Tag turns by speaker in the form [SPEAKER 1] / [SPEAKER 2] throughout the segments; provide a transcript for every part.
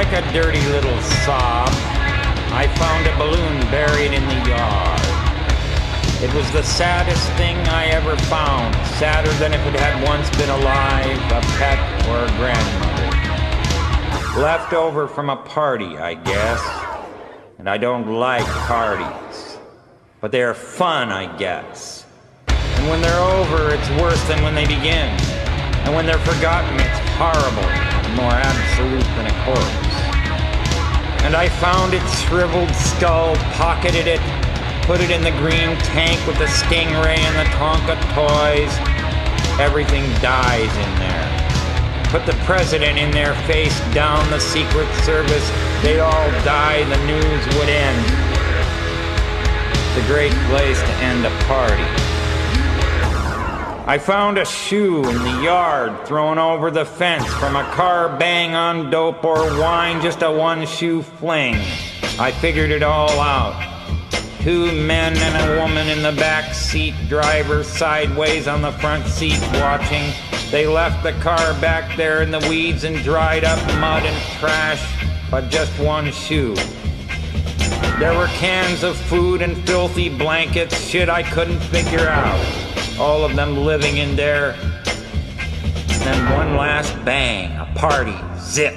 [SPEAKER 1] like a dirty little sob, I found a balloon buried in the yard. It was the saddest thing I ever found, sadder than if it had once been alive, a pet, or a grandmother. Left over from a party, I guess. And I don't like parties. But they are fun, I guess. And when they're over, it's worse than when they begin. And when they're forgotten, it's horrible, more absolute than a corpse. And I found its shriveled skull, pocketed it, put it in the green tank with the stingray and the Tonka toys. Everything dies in there. Put the president in there, face down, the Secret Service. They'd all die, the news would end. It's a great place to end a party. I found a shoe in the yard, thrown over the fence from a car bang on dope or wine, just a one-shoe fling. I figured it all out. 2 men and a woman in the back seat, driver sideways on the front seat watching. They left the car back there in the weeds and dried up mud and trash, but just one shoe. There were cans of food and filthy blankets, shit I couldn't figure out. All of them living in there. Then one last bang, a party, zip.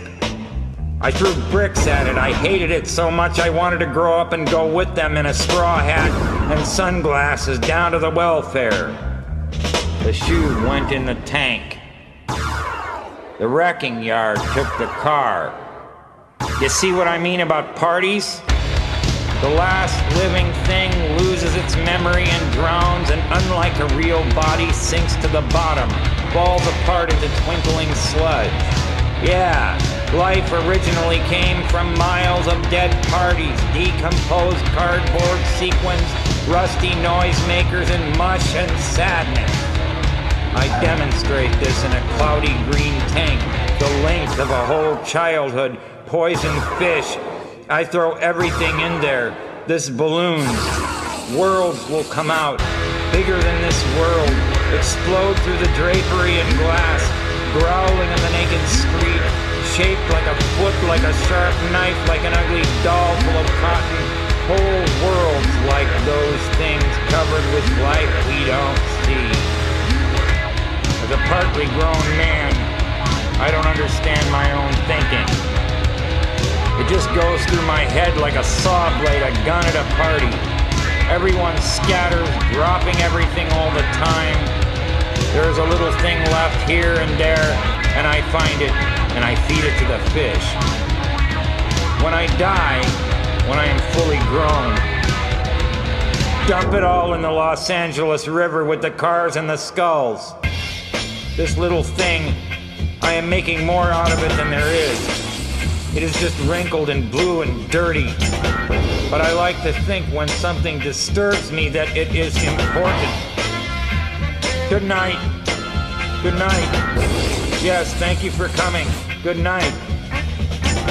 [SPEAKER 1] I threw bricks at it. I hated it so much I wanted to grow up and go with them in a straw hat and sunglasses down to the welfare. The shoe went in the tank. The wrecking yard took the car. You see what I mean about parties? The last living thing loses its memory and drowns, and unlike a real body, sinks to the bottom, falls apart into twinkling sludge. Yeah, life originally came from miles of dead parties, decomposed cardboard sequins, rusty noisemakers, and mush and sadness. I demonstrate this in a cloudy green tank, the length of a whole childhood, poisoned fish. I throw everything in there. This balloon. Worlds will come out, bigger than this world, explode through the drapery and glass, growling in the naked street, shaped like a foot, like a sharp knife, like an ugly doll full of cotton. Whole worlds like those things covered with life we don't see. As a partly grown man, I don't understand my own thinking. It just goes through my head like a saw blade, a gun at a party. Everyone scatters, dropping everything all the time. There's a little thing left here and there, and I find it, and I feed it to the fish. When I die, when I am fully grown, dump it all in the Los Angeles River with the cars and the skulls. This little thing, I am making more out of it than there is. It is just wrinkled and blue and dirty. But I like to think when something disturbs me that it is important. Good night. Good night. Yes, thank you for coming. Good night.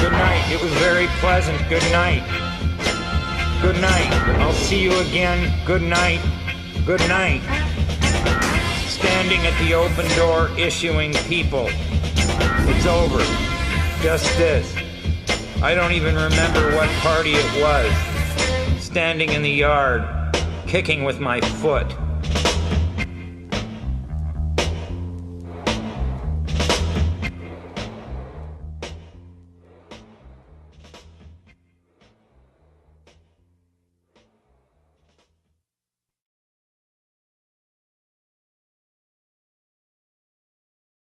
[SPEAKER 1] Good night. It was very pleasant. Good night. Good night. I'll see you again. Good night. Good night. Standing at the open door, issuing people. It's over. Just this. I don't even remember what party it was. Standing in the yard, kicking with my foot.